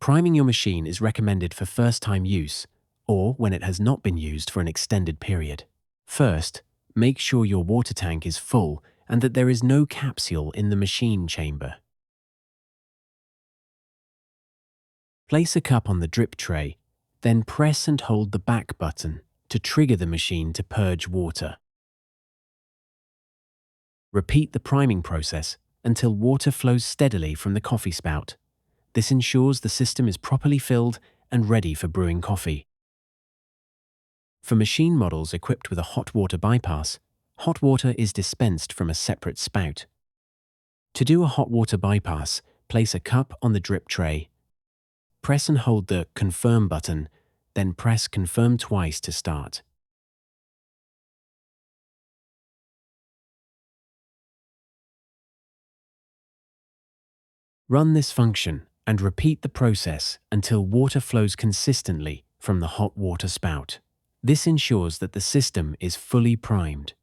Priming your machine is recommended for first-time use or when it has not been used for an extended period. First, make sure your water tank is full and that there is no capsule in the machine chamber. Place a cup on the drip tray, then press and hold the back button to trigger the machine to purge water. Repeat the priming process until water flows steadily from the coffee spout. This ensures the system is properly filled and ready for brewing coffee. For machine models equipped with a hot water bypass, hot water is dispensed from a separate spout. To do a hot water bypass, place a cup on the drip tray. Press and hold the Confirm button, then press Confirm twice to start. Run this function and repeat the process until water flows consistently from the hot water spout. This ensures that the system is fully primed.